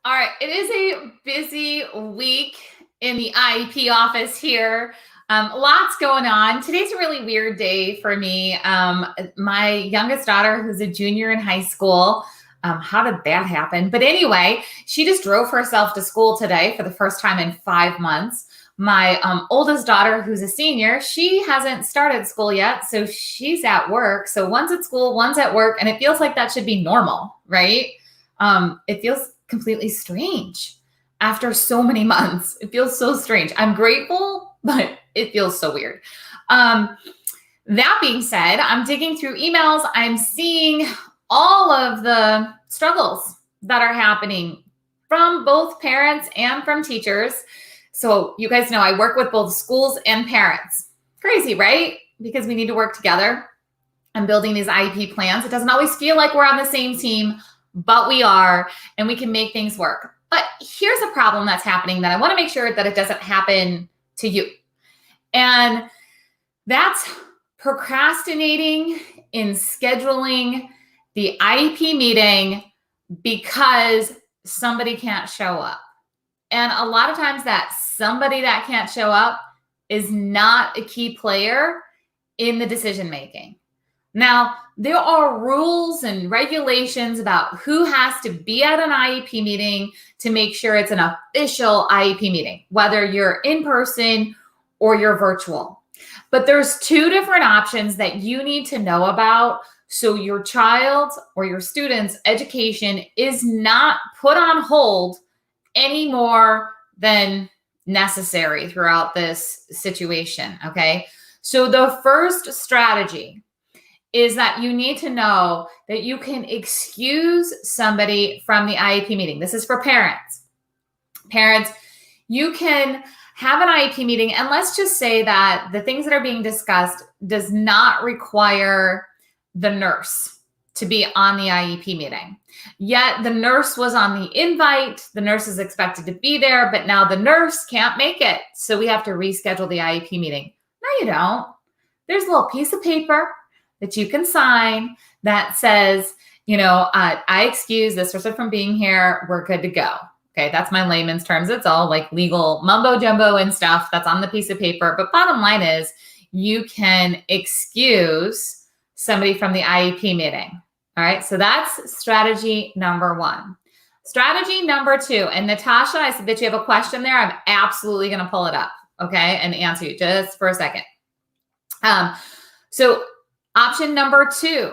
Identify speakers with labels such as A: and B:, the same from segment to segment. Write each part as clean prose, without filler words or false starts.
A: All right, it is a busy week in the IEP office here. Lots going on. Today's a really weird day for me. My youngest daughter, who's a junior in high school, how did that happen? But anyway, she just drove herself to school today for the first time in 5 months. My oldest daughter, who's a senior, she hasn't started school yet, so she's at work. So one's at school, one's at work, and it feels like that should be normal, right? It feels completely strange after so many months. It feels so strange. I'm grateful, but it feels so weird. That being said, I'm digging through emails. I'm seeing all of the struggles that are happening from both parents and from teachers. So you guys know I work with both schools and parents. Crazy, right? Because we need to work together. I'm building these IEP plans. It doesn't always feel like we're on the same team, but we are, and we can make things work. But here's a problem that's happening that I want to make sure that it doesn't happen to you. And that's procrastinating in scheduling the IEP meeting because somebody can't show up. And a lot of times that somebody that can't show up is not a key player in the decision making. Now, there are rules and regulations about who has to be at an IEP meeting to make sure it's an official IEP meeting, whether you're in person or you're virtual. But there's two different options that you need to know about so your child's or your student's education is not put on hold any more than necessary throughout this situation, okay? So the first strategy is that you need to know that you can excuse somebody from the IEP meeting. This is for parents. Parents, you can have an IEP meeting, and let's just say that the things that are being discussed does not require the nurse to be on the IEP meeting. Yet the nurse was on the invite, the nurse is expected to be there, but now the nurse can't make it. So we have to reschedule the IEP meeting. No, you don't. There's a little piece of paper that you can sign that says, I excuse this person from being here. We're good to go. Okay, that's my layman's terms. It's all like legal mumbo jumbo and stuff that's on the piece of paper. But bottom line is you can excuse somebody from the IEP meeting. All right, so that's strategy number one. Strategy number two, and Natasha, I said that you have a question there. I'm absolutely going to pull it up, okay, and answer you just for a second. So option number two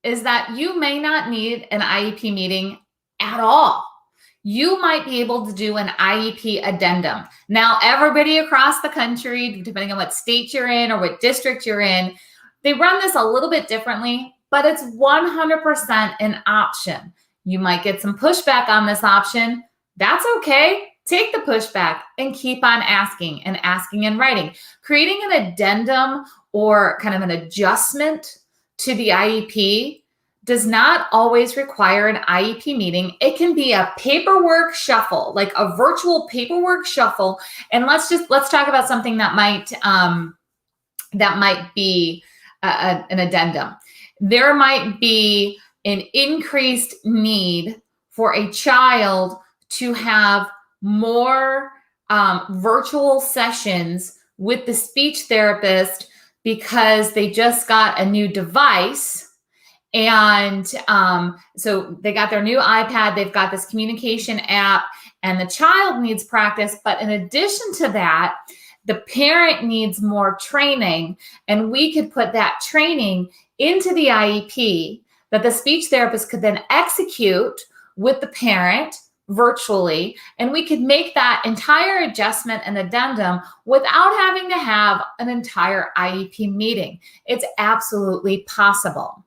A: is that you may not need an IEP meeting at all. You might be able to do an IEP addendum. Now, everybody across the country, depending on what state you're in or what district you're in, they run this a little bit differently, but it's 100% an option. You might get some pushback on this option. That's okay. Take the pushback and keep on asking and writing. Creating an addendum or kind of an adjustment to the IEP does not always require an IEP meeting. It can be a paperwork shuffle, like a virtual paperwork shuffle. And let's talk about something that might be an addendum. There might be an increased need for a child to have more virtual sessions with the speech therapist because they just got a new device. And so they got their new iPad, they've got this communication app, and the child needs practice. But in addition to that, the parent needs more training, and we could put that training into the IEP that the speech therapist could then execute with the parent virtually, and we could make that entire adjustment and addendum without having to have an entire IEP meeting. It's absolutely possible.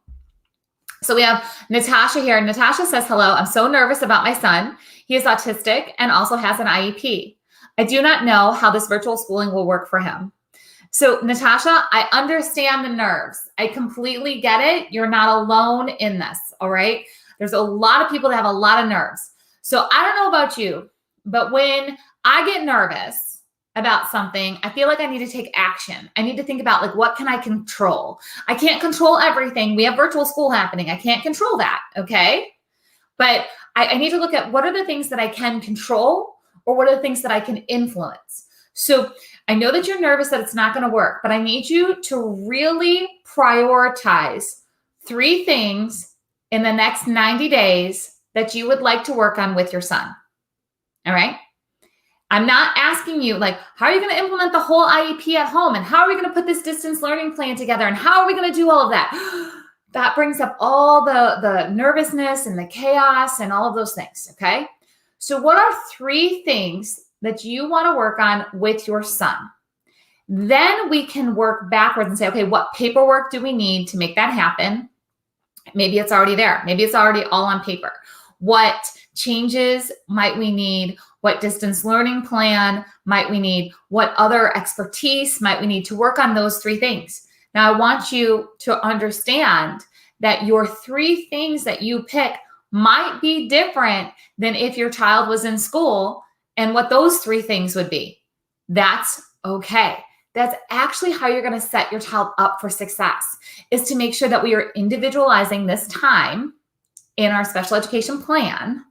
A: So we have Natasha here. Natasha says, hello, I'm so nervous about my son. He is autistic and also has an IEP. I do not know how this virtual schooling will work for him. So Natasha, I understand the nerves. I completely get it. You're not alone in this, all right? There's a lot of people that have a lot of nerves. So I don't know about you, but when I get nervous about something, I feel like I need to take action. I need to think about, like, what can I control? I can't control everything. We have virtual school happening. I can't control that, okay? But I need to look at what are the things that I can control or what are the things that I can influence. So I know that you're nervous that it's not going to work, but I need you to really prioritize 3 things in the next 90 days that you would like to work on with your son. All right. I'm not asking you like, how are you going to implement the whole IEP at home? And how are we going to put this distance learning plan together? And how are we going to do all of that? That brings up all the nervousness and the chaos and all of those things. Okay. So what are 3 things that you want to work on with your son? Then we can work backwards and say, okay, what paperwork do we need to make that happen? Maybe it's already there. Maybe it's already all on paper. What changes might we need? What distance learning plan might we need? What other expertise might we need to work on those 3 things? Now, I want you to understand that your 3 things that you pick might be different than if your child was in school and what those 3 things would be. That's okay. That's actually how you're going to set your child up for success, is to make sure that we are individualizing this time in our special education plan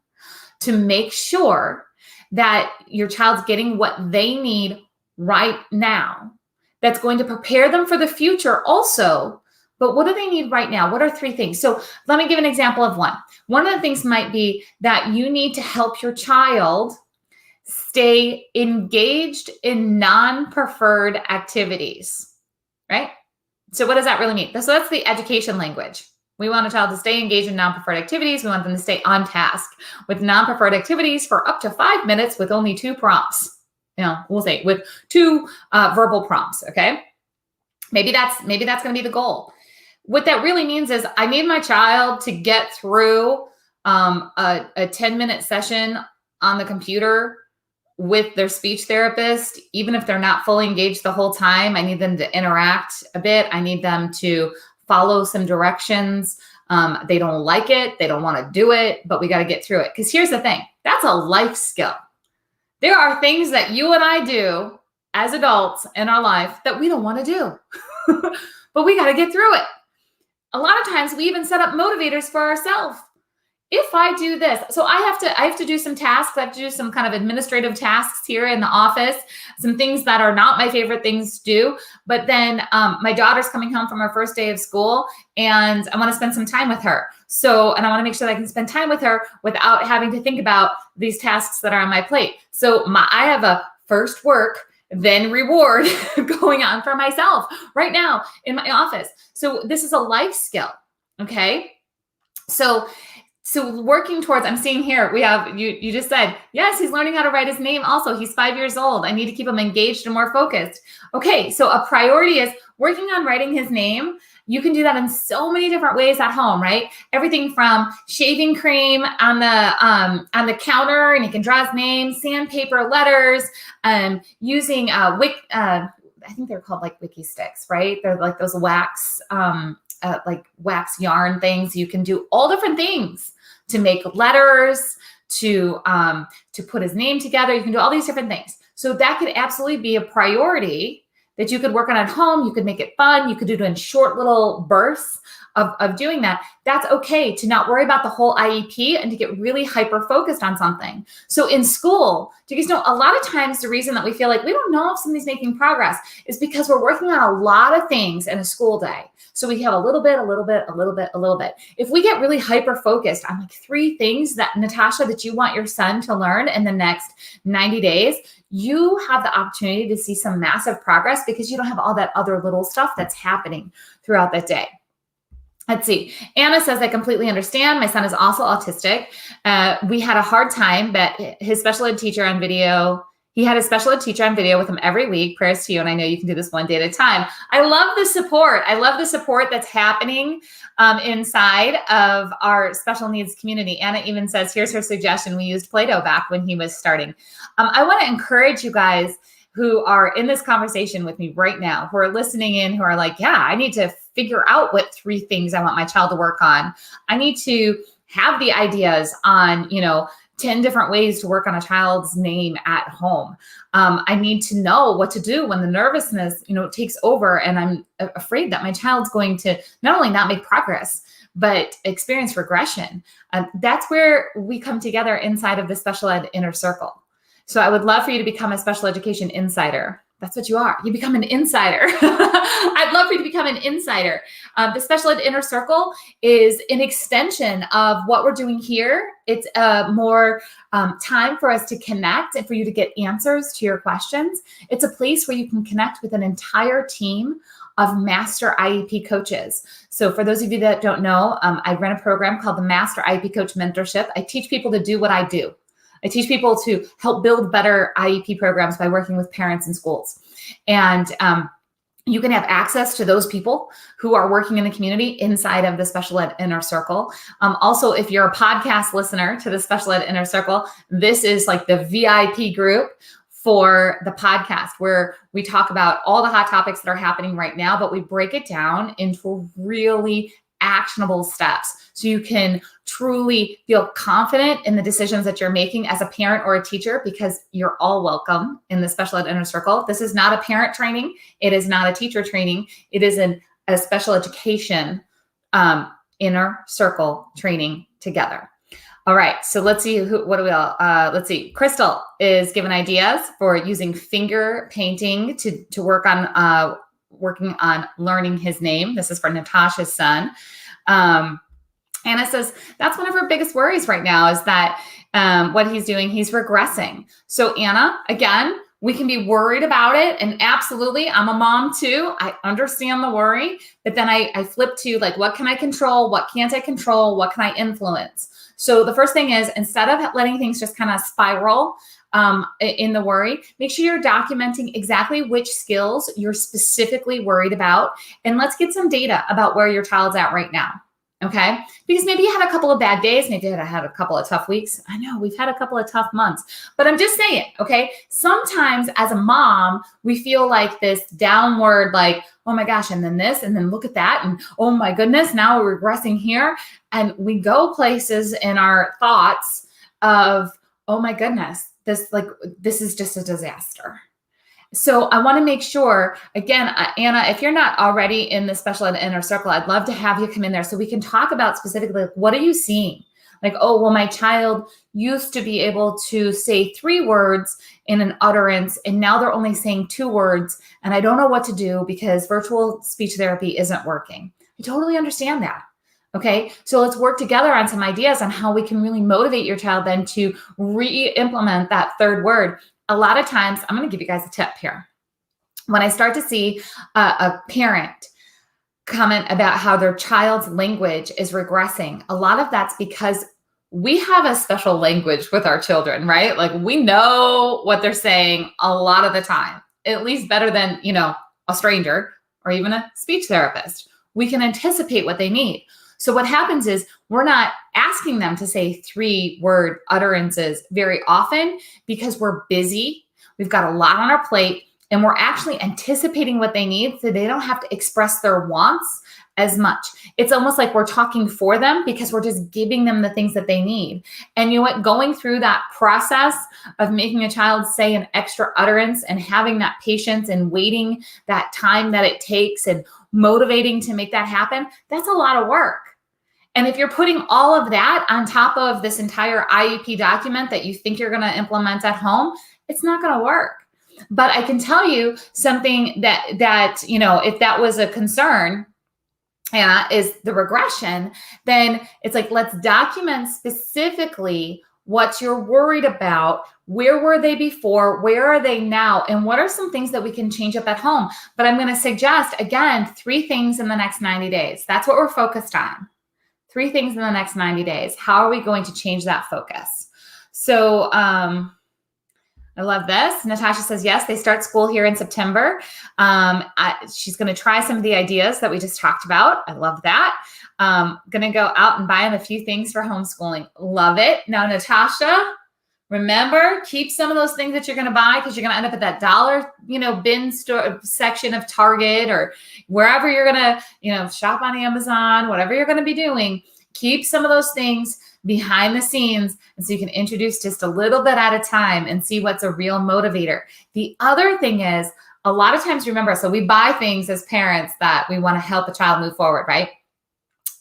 A: to make sure that your child's getting what they need right now. That's going to prepare them for the future also. But what do they need right now? What are 3 things? So let me give an example of one. One of the things might be that you need to help your child stay engaged in non-preferred activities, right? So what does that really mean? So that's the education language. We want a child to stay engaged in non-preferred activities. We want them to stay on task with non-preferred activities for up to 5 minutes with only 2 prompts. We'll say with 2 verbal prompts, okay? Maybe that's going to be the goal. What that really means is I need my child to get through a 10-minute session on the computer with their speech therapist, even if they're not fully engaged the whole time. I need them to interact a bit. I need them to follow some directions. They don't like it. They don't want to do it, but we got to get through it. Because here's the thing. That's a life skill. There are things that you and I do as adults in our life that we don't want to do, but we got to get through it. A lot of times we even set up motivators for ourselves. If I do this, so I have to do some tasks. I have to do some kind of administrative tasks here in the office, some things that are not my favorite things to do. But then my daughter's coming home from her first day of school and I want to spend some time with her. And I want to make sure that I can spend time with her without having to think about these tasks that are on my plate. So I have a first work, then reward going on for myself right now in my office. So this is a life skill. Okay. So working towards, I'm seeing here, we have, you just said, yes, he's learning how to write his name also. He's 5 years old. I need to keep him engaged and more focused. Okay, so a priority is working on writing his name. You can do that in so many different ways at home, right? Everything from shaving cream on the counter, and he can draw his name, sandpaper, letters, using I think they're called like wiki sticks, right? They're like those wax, like wax yarn things. You can do all different things to make letters, to put his name together. You can do all these different things. So that could absolutely be a priority that you could work on at home. You could make it fun. You could do it in short little bursts of doing that. That's okay to not worry about the whole IEP and to get really hyper-focused on something. So in school, do you guys know, a lot of times the reason that we feel like we don't know if somebody's making progress is because we're working on a lot of things in a school day. So we have a little bit, a little bit, a little bit, a little bit. If we get really hyper-focused on like 3 things that, Natasha, that you want your son to learn in the next 90 days, you have the opportunity to see some massive progress because you don't have all that other little stuff that's happening throughout that day. Let's see. Anna says, I completely understand. My son is also autistic. We had a hard time, but his special ed teacher on video, he had a special ed teacher on video with him every week. Prayers to you. And I know you can do this one day at a time. I love the support. I love the support that's happening inside of our special needs community. Anna even says, here's her suggestion. We used Play-Doh back when he was starting. I want to encourage you guys who are in this conversation with me right now, who are listening in, who are like, yeah, I need to figure out what 3 things I want my child to work on. I need to have the ideas on, 10 different ways to work on a child's name at home. I need to know what to do when the nervousness, takes over and I'm afraid that my child's going to not only not make progress, but experience regression. That's where we come together inside of the special ed inner circle. So I would love for you to become a special education insider. That's what you are. You become an insider. I'd love for you to become an insider. The Special Ed Inner Circle is an extension of what we're doing here. It's more time for us to connect and for you to get answers to your questions. It's a place where you can connect with an entire team of master IEP coaches. So for those of you that don't know, I run a program called the Master IEP Coach Mentorship. I teach people to do what I do. I teach people to help build better IEP programs by working with parents and schools. And you can have access to those people who are working in the community inside of the Special Ed Inner Circle. Also, if you're a podcast listener to the Special Ed Inner Circle, this is like the VIP group for the podcast, where we talk about all the hot topics that are happening right now, but we break it down into really actionable steps so you can truly feel confident in the decisions that you're making as a parent or a teacher, because you're all welcome in the Special Ed Inner Circle. This is not a parent training. It is not a teacher training. It is a special education inner circle training together. All right, so let's see let's see. Crystal is given ideas for using finger painting to work on working on learning his name. This is for Natasha's son. Anna says that's one of her biggest worries right now is that what he's doing, he's regressing. So Anna, again, we can be worried about it. And absolutely, I'm a mom too. I understand the worry, but then I flip to like, what can I control? What can't I control? What can I influence? So the first thing is, instead of letting things just kind of spiral in the worry, make sure you're documenting exactly which skills you're specifically worried about. And let's get some data about where your child's at right now. Okay. Because maybe you had a couple of bad days. Maybe you had a couple of tough weeks. I know we've had a couple of tough months, but I'm just saying, okay. Sometimes as a mom, we feel like this downward, like, oh my gosh, and then this, and then look at that. And oh my goodness, now we're regressing here. And we go places in our thoughts of, oh my goodness, this is just a disaster. So I want to make sure, again, Anna, if you're not already in the Special Ed Inner Circle, I'd love to have you come in there so we can talk about specifically, like, what are you seeing? Like, oh, well, my child used to be able to say 3 words in an utterance, and now they're only saying 2 words, and I don't know what to do because virtual speech therapy isn't working. I totally understand that. Okay, so let's work together on some ideas on how we can really motivate your child then to re-implement that 3rd word. A lot of times, I'm going to give you guys a tip here. When I start to see a parent comment about how their child's language is regressing, a lot of that's because we have a special language with our children, right? Like, we know what they're saying a lot of the time, at least better than, a stranger or even a speech therapist. We can anticipate what they need. So what happens is we're not asking them to say 3-word utterances very often because we're busy. We've got a lot on our plate, and we're actually anticipating what they need so they don't have to express their wants as much. It's almost like we're talking for them because we're just giving them the things that they need. And you know what? Going through that process of making a child say an extra utterance and having that patience and waiting that time that it takes and motivating to make that happen, that's a lot of work. And if you're putting all of that on top of this entire IEP document that you think you're going to implement at home, it's not going to work. But I can tell you something that if that was a concern, Anna, is the regression, then it's like, let's document specifically what you're worried about. Where were they before? Where are they now? And what are some things that we can change up at home? But I'm going to suggest, again, 3 things in the next 90 days. That's what we're focused on. 3 things in the next 90 days. How are we going to change that focus? So I love this. Natasha says, yes, they start school here in September. She's going to try some of the ideas that we just talked about. I love that. Going to go out and buy them a few things for homeschooling. Love it. Now, Natasha, remember, keep some of those things that you're going to buy because you're going to end up at that dollar, bin store section of Target or wherever you're going to, shop on Amazon, whatever you're going to be doing. Keep some of those things behind the scenes, and so you can introduce just a little bit at a time and see what's a real motivator. The other thing is, a lot of times, remember, so we buy things as parents that we want to help a child move forward, right?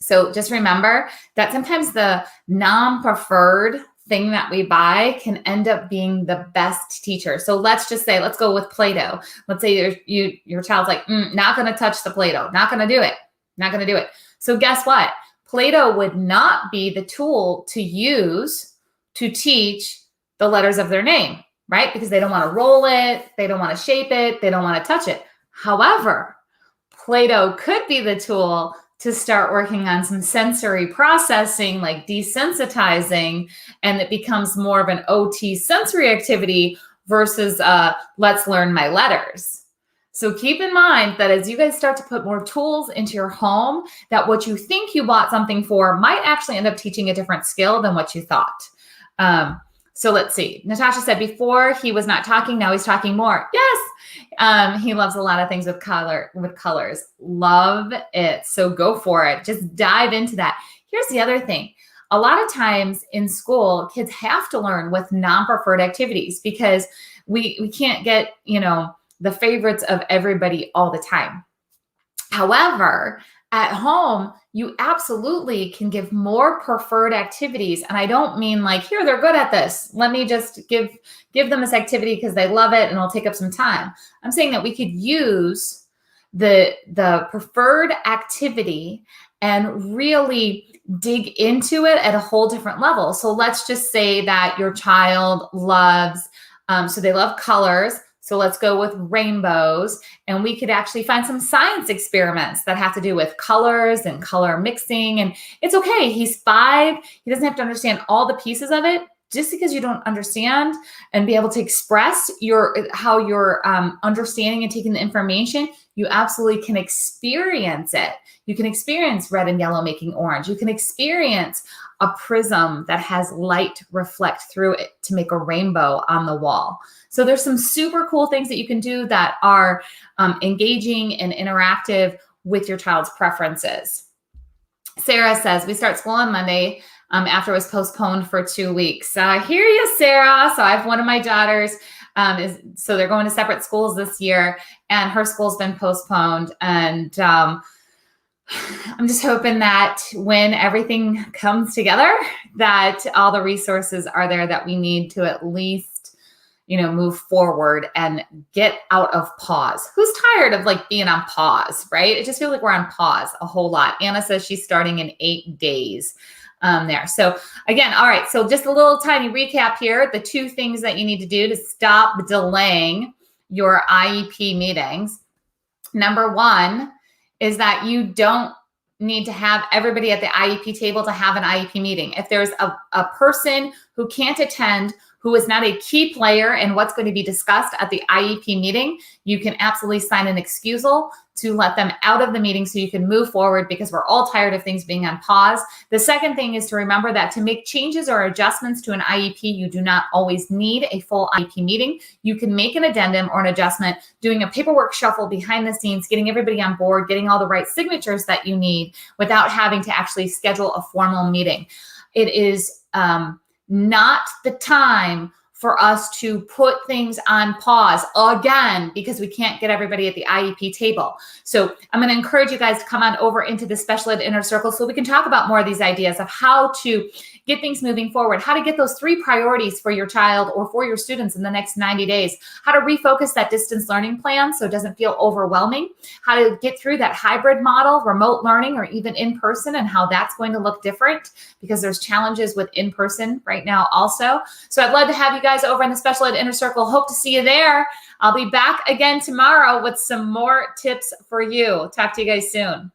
A: So just remember that sometimes the non-preferred thing that we buy can end up being the best teacher. So let's just say, let's go with Play-Doh. Let's say your child's like, not going to touch the Play-Doh, not going to do it, not going to do it. So guess what? Play-Doh would not be the tool to use to teach the letters of their name, right? Because they don't want to roll it, they don't want to shape it, they don't want to touch it. However, Play-Doh could be the tool to start working on some sensory processing, like desensitizing, and it becomes more of an OT sensory activity versus let's learn my letters. So keep in mind that as you guys start to put more tools into your home, that what you think you bought something for might actually end up teaching a different skill than what you thought. So let's see. Natasha said before he was not talking, now he's talking more. Yes. He loves a lot of things with colors. Love it. So go for it. Just dive into that. Here's the other thing. A lot of times in school, kids have to learn with non-preferred activities because we can't get, the favorites of everybody all the time. However, at home, you absolutely can give more preferred activities. And I don't mean like, here, they're good at this, let me just give them this activity because they love it and it'll take up some time. I'm saying that we could use the preferred activity and really dig into it at a whole different level. So let's just say that your child loves, so they love colors. So let's go with rainbows, and we could actually find some science experiments that have to do with colors and color mixing. And it's okay. He's 5. He doesn't have to understand all the pieces of it. Just because you don't understand and be able to express how you're understanding and taking the information, you absolutely can experience it. You can experience red and yellow making orange. You can experience a prism that has light reflect through it to make a rainbow on the wall. So there's some super cool things that you can do that are engaging and interactive with your child's preferences. Sarah says, we start school on Monday after it was postponed for 2 weeks. I hear you, Sarah. So I have one of my daughters, so they're going to separate schools this year, and her school's been postponed. And I'm just hoping that when everything comes together, that all the resources are there that we need to at least move forward and get out of pause. Who's tired of being on pause, right? It just feels like we're on pause a whole lot. Anna says she's starting in 8 days there. So again, all right. So just a little tiny recap here. The 2 things that you need to do to stop delaying your IEP meetings. Number 1 is that you don't need to have everybody at the IEP table to have an IEP meeting. If there's a person who can't attend, who is not a key player in what's going to be discussed at the IEP meeting, you can absolutely sign an excusal to let them out of the meeting so you can move forward, because we're all tired of things being on pause. The second thing is to remember that to make changes or adjustments to an IEP, you do not always need a full IEP meeting. You can make an addendum or an adjustment, doing a paperwork shuffle behind the scenes, getting everybody on board, getting all the right signatures that you need without having to actually schedule a formal meeting. It is not the time for us to put things on pause again because we can't get everybody at the IEP table. So I'm going to encourage you guys to come on over into the Special Ed Inner Circle so we can talk about more of these ideas of how to get things moving forward, how to get those 3 priorities for your child or for your students in the next 90 days, how to refocus that distance learning plan so it doesn't feel overwhelming, how to get through that hybrid model, remote learning, or even in person, and how that's going to look different because there's challenges with in person right now also. So I'd love to have you guys over in the Special Ed Inner Circle. Hope to see you there. I'll be back again tomorrow with some more tips for you. Talk to you guys soon.